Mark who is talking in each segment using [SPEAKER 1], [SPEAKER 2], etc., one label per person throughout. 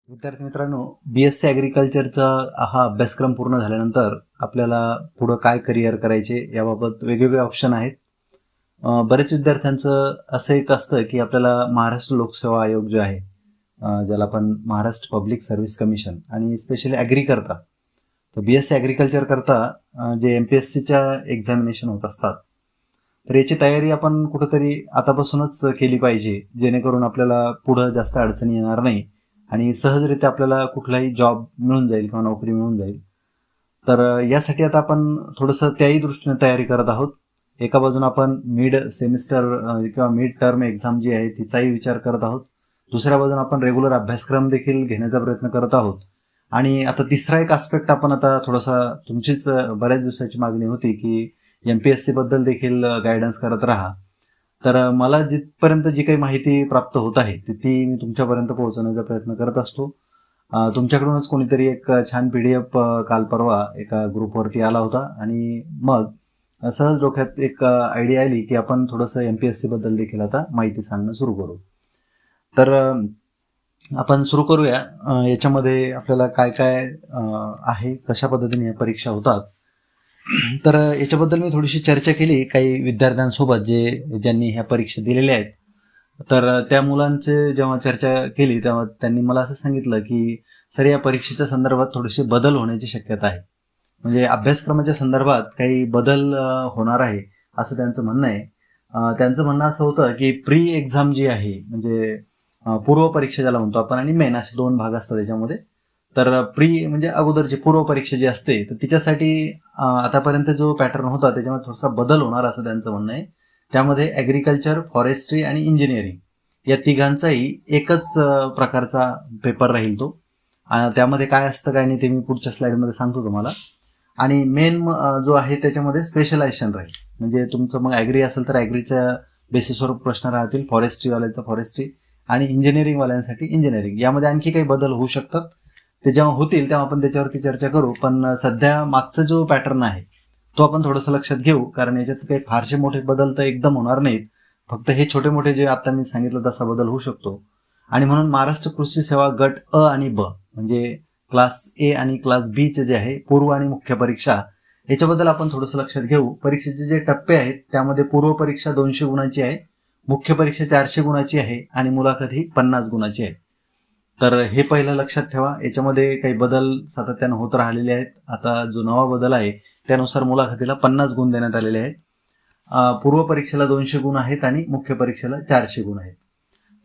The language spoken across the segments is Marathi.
[SPEAKER 1] विद्यार्थी मित्रांनो, BSc ॲग्रिकल्चरचा हा अभ्यासक्रम पूर्ण झाल्यानंतर आपल्याला पुढं काय करिअर करायचे याबाबत वेगवेगळे ऑप्शन आहेत. बरेच विद्यार्थ्यांचं असं एक असतं की आपल्याला महाराष्ट्र लोकसेवा आयोग जो आहे, ज्याला आपण महाराष्ट्र पब्लिक सर्व्हिस कमिशन आणि स्पेशली ॲग्री करता, तर BSc ॲग्रिकल्चर करता जे MPSCच्या एक्झामिनेशन होत असतात, तर याची तयारी आपण कुठंतरी आतापासूनच केली पाहिजे, जेणेकरून आपल्याला पुढं जास्त अडचणी येणार नाही आणि सहजरित्या आपल्याला कुठलाही जॉब मिळून जाईल किंवा नोकरी मिळून जाईल. तर यासाठी आता आपण थोडंसं त्याही दृष्टीने तयारी करत आहोत. एका बाजून आपण मिड सेमिस्टर किंवा मिड टर्म एक्झाम जी आहे तिचाही विचार करत आहोत. दुसऱ्या बाजून आपण रेग्युलर अभ्यासक्रम देखील घेण्याचा प्रयत्न करत आहोत. आणि आता तिसरा एक आस्पेक्ट आपण आता थोडासा, तुमचीच बऱ्याच दिवसाची मागणी होती की MPSC बद्दल देखील गायडन्स करत राहा. तर मला जिथपर्यंत जी काही माहिती प्राप्त होत आहे ती मी तुमच्यापर्यंत पोहोचवण्याचा प्रयत्न करत असतो. तुमच्याकडूनच कोणीतरी एक छान PDF काल परवा एका ग्रुपवरती आला होता आणि मग सहज डोक्यात एक आयडिया आली की आपण थोडंसं MPSC बद्दल देखील आता माहिती सांगणं सुरू करू. तर आपण सुरू करूया. याच्यामध्ये आपल्याला काय काय आहे, कशा पद्धतीने या परीक्षा होतात, तर याच्याबद्दल मी थोडीशी चर्चा केली काही विद्यार्थ्यांसोबत ज्यांनी ह्या परीक्षा दिलेल्या आहेत. तर त्या मुलांचे जेव्हा चर्चा केली तेव्हा त्यांनी मला असं सांगितलं की सर, या परीक्षेच्या संदर्भात थोडेसे बदल होण्याची शक्यता आहे. म्हणजे अभ्यासक्रमाच्या संदर्भात काही बदल होणार आहे असं त्यांचं म्हणणं आहे. त्यांचं म्हणणं असं होतं की प्री एक्झाम जी आहे, म्हणजे पूर्व परीक्षा ज्याला म्हणतो आपण, आणि मेन, असे दोन भाग असतात त्याच्यामध्ये. तर प्री म्हणजे अगोदरची पूर्व परीक्षा जी असते, तर तिच्यासाठी आतापर्यंत जो पॅटर्न होता त्याच्यामध्ये थोडासा बदल होणार असं त्यांचं म्हणणं आहे. त्यामध्ये ॲग्रिकल्चर, फॉरेस्ट्री आणि इंजिनिअरिंग या तिघांचाही एकच प्रकारचा पेपर राहील तो. त्यामध्ये काय असतं काय नाही ते मी पुढच्या स्लाईडमध्ये सांगतो तुम्हाला. आणि मेन जो आहे त्याच्यामध्ये स्पेशलायझेशन राहील. म्हणजे तुमचं मग ॲग्री असेल तर ॲग्रीच्या बेसिसवर प्रश्न राहतील, फॉरेस्ट्रीवाल्यांचा फॉरेस्ट्री आणि इंजिनिअरिंगवाल्यांसाठी इंजिनिअरिंग. यामध्ये आणखी काही बदल होऊ शकतात, ते जेव्हा होतील तेव्हा आपण त्याच्यावरती चर्चा करू. पण सध्या मागचा जो पॅटर्न आहे तो आपण थोडंसं लक्षात घेऊ, कारण याच्यात काही फारसे मोठे बदल तर एकदम होणार नाहीत. फक्त हे छोटे मोठे जे आता मी सांगितलं तसा बदल होऊ शकतो. आणि म्हणून महाराष्ट्र कृषी सेवा गट अ आणि ब, म्हणजे क्लास ए आणि क्लास बी चे जे आहे पूर्व आणि मुख्य परीक्षा, याच्याबद्दल आपण थोडंसं लक्षात घेऊ. परीक्षेचे जे टप्पे आहेत त्यामध्ये पूर्व परीक्षा 200 गुणांची आहे, मुख्य परीक्षा 400 गुणाची आहे आणि मुलाखत ही 50 गुणाची आहे. तर हे पहिलं लक्षात ठेवा. याच्यामध्ये काही बदल सातत्यानं होत राहिलेले आहेत. आता जो नवा बदल आहे त्यानुसार मुलाखतीला 50 गुण देण्यात आलेले आहेत. पूर्व परीक्षेला 200 गुण आहेत आणि मुख्य परीक्षेला 400 गुण आहेत.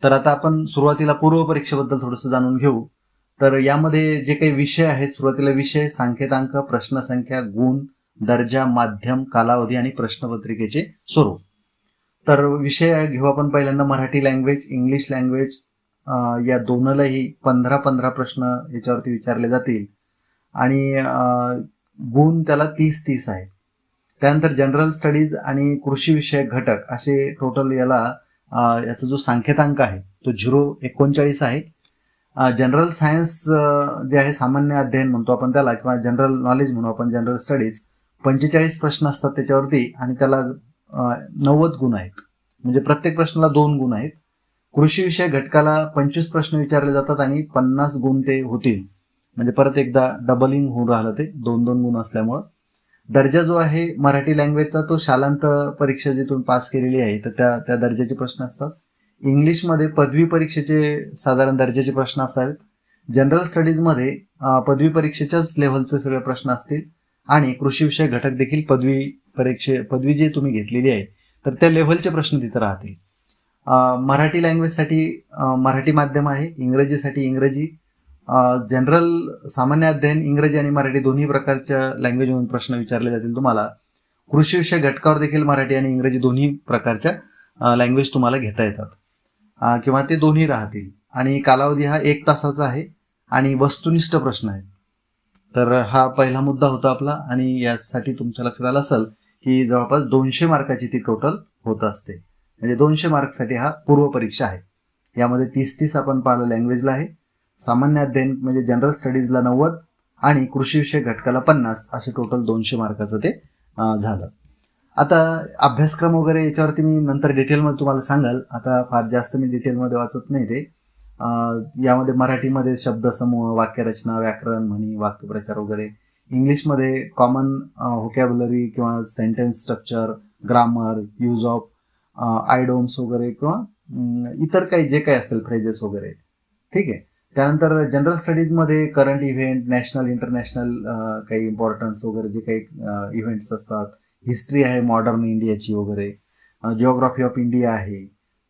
[SPEAKER 1] तर आता आपण सुरुवातीला पूर्व परीक्षेबद्दल थोडंसं जाणून घेऊ. तर यामध्ये जे काही विषय आहेत, सुरुवातीला विषय, सांकेतांक, प्रश्नसंख्या, गुण, दर्जा, माध्यम, कालावधी आणि प्रश्नपत्रिकेचे स्वरूप. तर विषय घेऊ आपण पहिल्यांदा मराठी लँग्वेज, इंग्लिश लँग्वेज. या दोनलाही 15-15 प्रश्न याच्यावरती विचारले जातील आणि गुण त्याला 30-30 आहे. त्यानंतर जनरल स्टडीज आणि कृषी विषयक घटक असे टोटल याचा जो सांकेतांक आहे तो 0.39 आहे. जनरल सायन्स जे आहे, सामान्य अध्ययन म्हणतो आपण त्याला, किंवा जनरल नॉलेज म्हणू आपण, जनरल स्टडीज, 45 प्रश्न असतात त्याच्यावरती आणि त्याला 90 गुण आहेत. म्हणजे प्रत्येक प्रश्नाला 2 गुण आहेत. कृषी विषय घटकाला 25 प्रश्न विचारले जातात आणि 50 गुण ते होतील. म्हणजे परत एकदा डबलिंग होऊन राहिलं ते 2-2 गुण असल्यामुळं. दर्जा जो आहे मराठी लँग्वेजचा तो शालांत परीक्षा जी तुम्ही पास केलेली आहे तर त्या दर्जाचे प्रश्न असतात. इंग्लिशमध्ये पदवी परीक्षेचे साधारण दर्जाचे प्रश्न असावेत. जनरल स्टडीजमध्ये पदवी परीक्षेच्याच लेव्हलचे सगळे प्रश्न असतील आणि कृषी विषय घटक देखील पदवी जी तुम्ही घेतलेली आहे तर त्या लेव्हलचे प्रश्न तिथे राहतील. मराठी लँग्वेजसाठी मराठी माध्यम आहे, इंग्रजीसाठी इंग्रजी. जनरल सामान्य अध्ययन इंग्रजी आणि मराठी दोन्ही प्रकारच्या लँग्वेजमधून प्रश्न विचारले जातील तुम्हाला. कृषी विषय घटकावर देखील मराठी आणि इंग्रजी दोन्ही प्रकारच्या लँग्वेज तुम्हाला घेता येतात किंवा ते दोन्ही राहतील. आणि कालावधी हा 1 तासाचा आहे आणि वस्तुनिष्ठ प्रश्न आहेत. तर हा पहिला मुद्दा होता आपला. आणि यासाठी तुमच्या लक्षात आलं असेल की जवळपास 200 मार्काची ती टोटल होत असते. म्हणजे 200 मार्कसाठी हा पूर्व परीक्षा आहे. यामध्ये 30-30 आपण पाहिलं लँग्वेजला आहे, सामान्य अध्ययन म्हणजे जनरल स्टडीजला 90 आणि कृषी विषय घटकाला 50, असे टोटल 200 मार्काचं ते झालं. आता अभ्यासक्रम वगैरे याच्यावरती मी नंतर डिटेलमध्ये तुम्हाला सांगाल. आता फार जास्त मी डिटेलमध्ये वाचत नाही ते. यामध्ये मराठीमध्ये शब्दसमूह, वाक्यरचना, व्याकरण, म्हणी, वाक्यप्रचार वगैरे. इंग्लिशमध्ये कॉमन व्होकॅब्युलरी किंवा sentence structure, grammar, use of idioms वगैरे किंवा इतर काही जे काही असतील फ्रेजेस वगैरे. ठीक आहे. त्यानंतर जनरल स्टडीजमध्ये करंट इव्हेंट, नॅशनल इंटरनॅशनल काही इम्पॉर्टन्स वगैरे जे काही इव्हेंट्स असतात. हिस्ट्री आहे मॉडर्न इंडियाची वगैरे. जिओग्राफी ऑफ इंडिया आहे.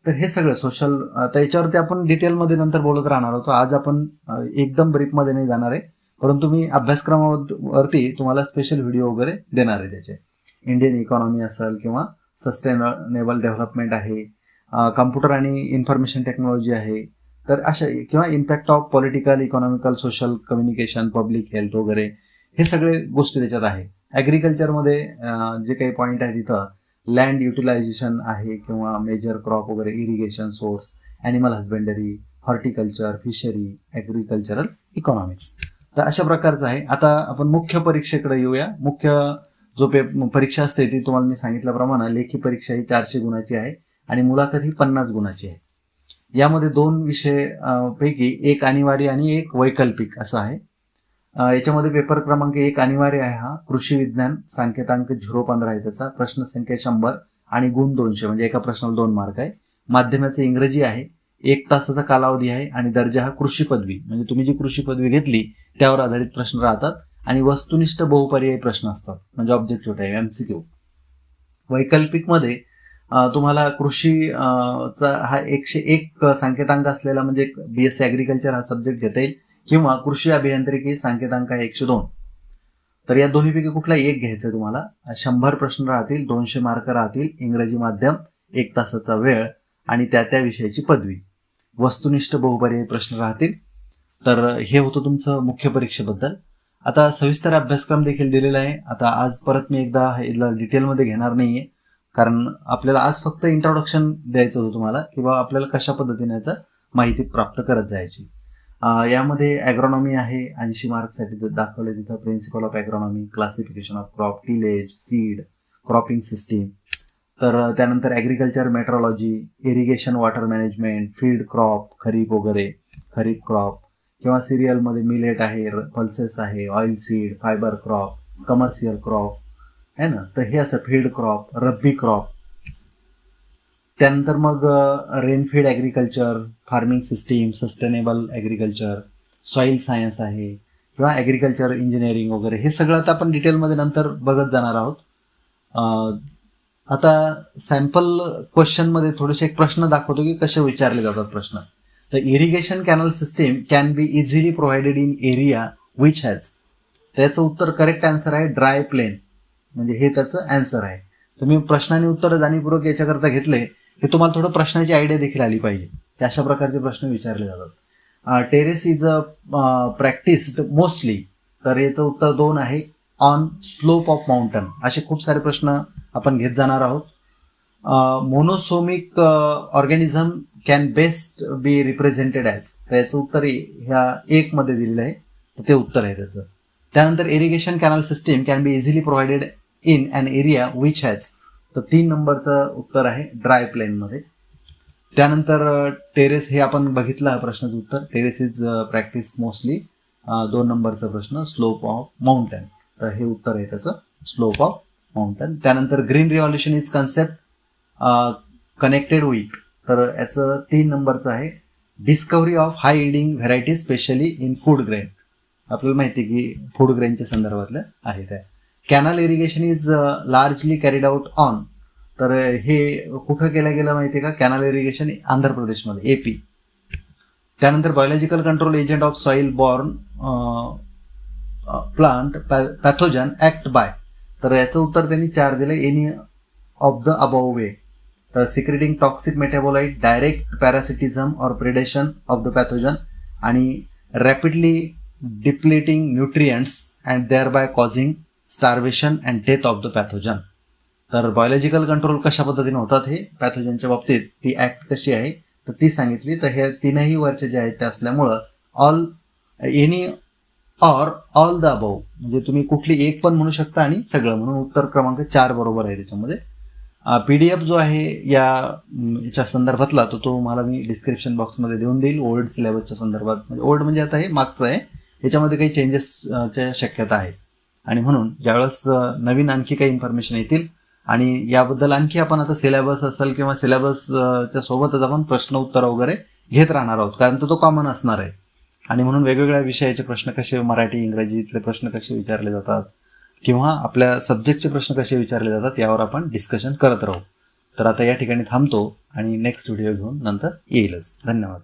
[SPEAKER 1] तर हे सगळं सोशल, तर याच्यावरती आपण डिटेलमध्ये नंतर बोलत राहणार आहोत. आज आपण एकदम ब्रीफमध्ये नाही जाणार आहे, परंतु मी अभ्यासक्रमावरती तुम्हाला स्पेशल व्हिडिओ वगैरे देणार आहे त्याचे. इंडियन इकॉनॉमी असेल किंवा सस्टेनेबल डेव्हलपमेंट आहे, कम्प्युटर आणि इन्फॉर्मेशन टेक्नॉलॉजी आहे, तर अशा किंवा impact of political, economical, social communication, public health वगैरे हे सगळे गोष्टी त्याच्यात आहे. ॲग्रिकल्चरमध्ये जे काही पॉईंट आहे तिथं लँड युटिलायझेशन आहे किंवा मेजर क्रॉप वगैरे, irrigation source, animal husbandry, horticulture, fishery, agricultural economics. तर अशा प्रकारचं आहे. आता आपण मुख्य परीक्षेकडे येऊया. मुख्य जो परीक्षा असते ती तुम्हाला मी सांगितल्याप्रमाणे लेखी परीक्षा ही 400 गुणाची आहे आणि मुलाखत ही 50 गुणाची आहे. यामध्ये 2 विषय पैकी एक अनिवार्य आणि एक वैकल्पिक असं आहे. याच्यामध्ये पेपर क्रमांक 1 अनिवार्य आहे हा. कृषी विज्ञान, सांकेतांक 0.15 आहे त्याचा, प्रश्नसंख्या 100 आणि गुण 200, म्हणजे एका प्रश्नाला 2 मार्क आहे. माध्यमाचे इंग्रजी आहे. 1 तासाचा कालावधी आहे आणि दर्जा हा कृषी पदवी, म्हणजे तुम्ही जी कृषी पदवी घेतली त्यावर आधारित प्रश्न राहतात आणि वस्तुनिष्ठ बहुपर्यायी प्रश्न असतात, म्हणजे ऑब्जेक्टिव्ह टाईप, MCQ. वैकल्पिकमध्ये तुम्हाला कृषीचा हा 101 सांकेतांक असलेला, म्हणजे BSc ॲग्रिकल्चर हा सब्जेक्ट घेता येईल किंवा कृषी अभियांत्रिकी सांकेतांक आहे 102. तर या दोन्हीपैकी कुठलाही एक घ्यायचं तुम्हाला. 100 प्रश्न राहतील, 200 मार्क राहतील, इंग्रजी माध्यम, 1 तासाचा वेळ आणि त्या विषयाची पदवी. वस्तुनिष्ठ बहुपर्यायी प्रश्न राहतील. तर हे होतं तुमचं मुख्य परीक्षेबद्दल. आता सविस्तर अभ्यासक्रम देखील दिलेला आहे. आता आज परत मी एकदा याला डिटेलमध्ये घेणार नाहीये, कारण आपल्याला आज फक्त इंट्रोडक्शन द्यायचं होतं तुम्हाला, किंवा आपल्याला कशा पद्धतीने याचं माहिती प्राप्त करत जायची. यामध्ये ॲग्रॉनॉमी आहे 80 मार्कसाठी दाखवले तिथं. Principle of agronomy, classification of crop, tillage, seed, cropping system. तर त्यानंतर agriculture meteorology, irrigation, water management, field crop, kharif वगैरे, खरीप क्रॉप किंवा सिरियलमध्ये मिलेट आहे, पल्सेस आहे, oil seed, fibre crop, commercial crop आहे ना. तर हे असं फील्ड क्रॉप, रब्बी क्रॉप. त्यानंतर मग rainfed agriculture, farming system, sustainable agriculture, soil science आहे किंवा ॲग्रिकल्चर इंजिनिअरिंग वगैरे. हे सगळं आता आपण डिटेलमध्ये नंतर बघत जाणार आहोत. आता सॅम्पल क्वेश्चनमध्ये थोडेसे एक प्रश्न दाखवतो की कसे विचारले जातात प्रश्न. तर irrigation canal system can be easily provided in area which has. त्याचं उत्तर करेक्ट आन्सर आहे ड्राय प्लेन, म्हणजे हे त्याचं आन्सर आहे. तर मी प्रश्नाने उत्तर जाणीवपूर्वक याच्याकरता घेतले की तुम्हाला थोडं प्रश्नाची आयडिया देखील आली पाहिजे. अशा प्रकारचे प्रश्न विचारले जातात. Terrace is practised mostly. तर याचं उत्तर 2 आहे, ऑन स्लोप ऑफ माउंटन. असे खूप सारे प्रश्न आपण घेत जाणार आहोत. Monosomic organism can best be represented as. तर याचं उत्तर ह्या 1 मध्ये दिलेलं आहे, तर ते उत्तर आहे त्याचं. त्यानंतर irrigation canal system can be easily provided in an area which has. तर 3 नंबरचं उत्तर आहे ड्राय प्लेनमध्ये. त्यानंतर टेरेस हे आपण बघितलं प्रश्नाचं उत्तर. Terrace is practice mostly. 2 नंबरचा प्रश्न स्लोप ऑफ माउंटन. तर हे उत्तर आहे त्याचं, स्लोप ऑफ माउंटन. त्यानंतर green revolution is concept connected with. तर याचं 3 नंबरचं आहे discovery of high yielding varieties specially in food grain. आपल्याला माहिती आहे की फूड ग्रेनच्या संदर्भातलं आहे त्या. Canal irrigation is largely carried out on. तर हे कुठं केलं गेलं माहिती आहे का? कॅनल इरिगेशन आंध्र प्रदेशमध्ये, AP. त्यानंतर biological control agent of soil borne plant pathogen act by. तर याचं उत्तर त्यांनी 4 दिलं, any of the above way. तर secreting toxic metabolite, direct parasitism or predation of the pathogen, आणि rapidly depleting nutrients and thereby causing starvation and death of the pathogen. तर बायोलॉजिकल कंट्रोल कशा पद्धतीने होतात हे पॅथोजनच्या बाबतीत, ती ॲक्ट कशी आहे तर ती सांगितली. तर हे 3ही वरचे जे आहेत ते असल्यामुळं all, any or all the above, म्हणजे तुम्ही कुठली एक पण म्हणू शकता आणि सगळं म्हणून उत्तर क्रमांक 4 बरोबर आहे त्याच्यामध्ये. PDF जो आहे याच्या संदर्भातला तो मला मी डिस्क्रिप्शन बॉक्समध्ये देऊन देईल. ओल्ड सिलेबसच्या संदर्भात, म्हणजे ओल्ड म्हणजे आता हे मागचं आहे, याच्यामध्ये काही चेंजेसच्या शक्यता आहेत. आणि म्हणून ज्यावेळेस नवीन आणखी काही इन्फॉर्मेशन येतील आणि याबद्दल आणखी आपण आता सिलेबस असेल किंवा सिलेबसच्या सोबतच आपण प्रश्न उत्तर वगैरे घेत राहणार आहोत, कारण तो कॉमन असणार आहे. आणि म्हणून वेगवेगळ्या विषयाचे प्रश्न कसे, मराठी इंग्रजीतले प्रश्न कसे विचारले जातात किंवा आपल्या सब्जेक्टचे प्रश्न कसे विचारले जातात यावर आपण डिस्कशन करत राहू. तर आता या ठिकाणी थांबतो आणि नेक्स्ट व्हिडिओ घेऊन नंतर येईलच. धन्यवाद.